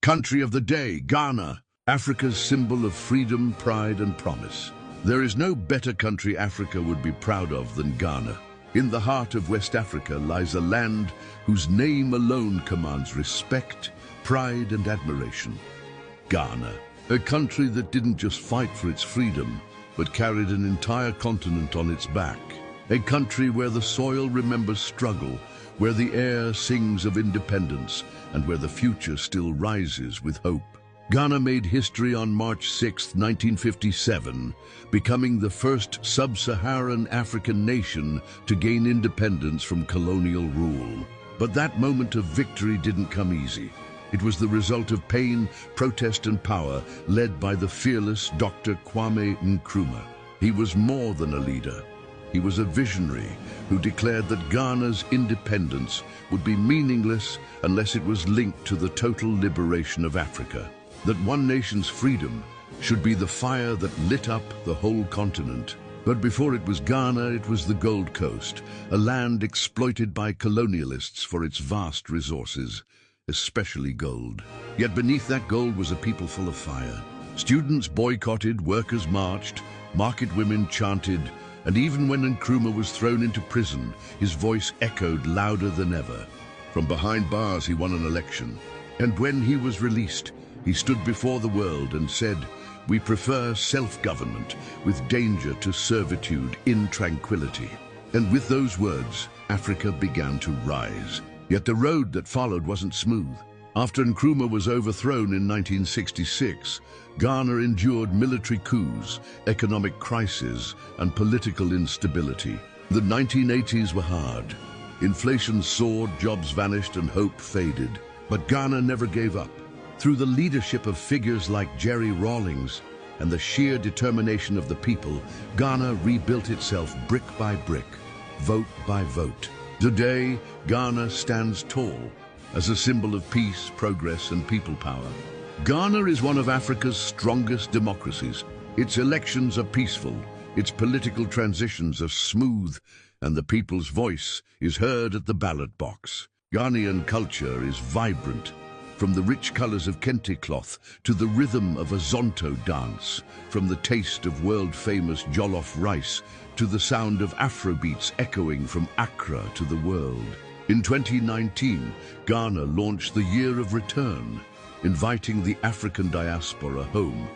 Country of the day, Ghana, Africa's symbol of freedom, pride, and promise. There is no better country Africa would be proud of than Ghana. In the heart of West Africa lies a land whose name alone commands respect, pride, and admiration. Ghana, a country that didn't just fight for its freedom, but carried an entire continent on its back. A country where the soil remembers struggle, where the air sings of independence, and where the future still rises with hope. Ghana made history on March 6, 1957, becoming the first sub-Saharan African nation to gain independence from colonial rule. But that moment of victory didn't come easy. It was the result of pain, protest, and power, led by the fearless Dr. Kwame Nkrumah. He was more than a leader. He was a visionary who declared that Ghana's independence would be meaningless unless it was linked to the total liberation of Africa. That one nation's freedom should be the fire that lit up the whole continent. But before it was Ghana, it was the Gold Coast, a land exploited by colonialists for its vast resources, especially gold. Yet beneath that gold was a people full of fire. Students boycotted, workers marched, market women chanted, and even when Nkrumah was thrown into prison, his voice echoed louder than ever. From behind bars, he won an election. And when he was released, he stood before the world and said, "We prefer self-government with danger to servitude in tranquility." And with those words, Africa began to rise. Yet the road that followed wasn't smooth. After Nkrumah was overthrown in 1966, Ghana endured military coups, economic crises, and political instability. The 1980s were hard. Inflation soared, jobs vanished, and hope faded. But Ghana never gave up. Through the leadership of figures like Jerry Rawlings and the sheer determination of the people, Ghana rebuilt itself brick by brick, vote by vote. Today, Ghana stands tall as a symbol of peace, progress, and people power. Ghana is one of Africa's strongest democracies. Its elections are peaceful, its political transitions are smooth, and the people's voice is heard at the ballot box. Ghanaian culture is vibrant, from the rich colors of kente cloth to the rhythm of a zonto dance, from the taste of world-famous jollof rice to the sound of Afrobeats echoing from Accra to the world. In 2019, Ghana launched the Year of Return, inviting the African diaspora home,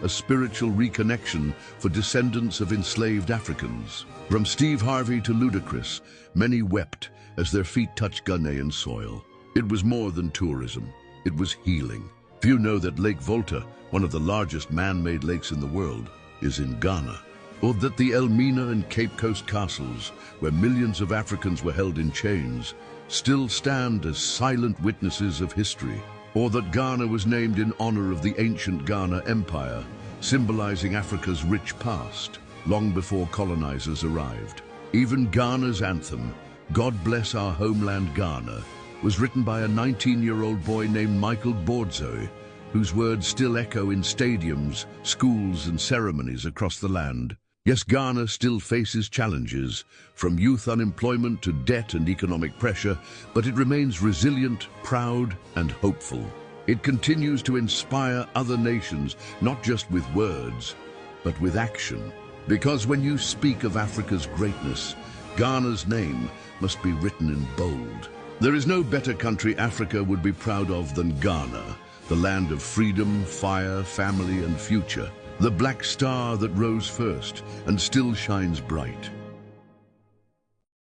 a spiritual reconnection for descendants of enslaved Africans. From Steve Harvey to Ludacris, many wept as their feet touched Ghanaian soil. It was more than tourism. It was healing. Few know that Lake Volta, one of the largest man-made lakes in the world, is in Ghana. Or that the Elmina and Cape Coast castles, where millions of Africans were held in chains, still stand as silent witnesses of history. Or that Ghana was named in honor of the ancient Ghana Empire, symbolizing Africa's rich past, long before colonizers arrived. Even Ghana's anthem, "God Bless Our Homeland Ghana," was written by a 19-year-old boy named Michael Boardsoi, whose words still echo in stadiums, schools, and ceremonies across the land. Yes, Ghana still faces challenges, from youth unemployment to debt and economic pressure, but it remains resilient, proud, and hopeful. It continues to inspire other nations, not just with words, but with action. Because when you speak of Africa's greatness, Ghana's name must be written in bold. There is no better country Africa would be proud of than Ghana, the land of freedom, fire, family, and future. The black star that rose first and still shines bright.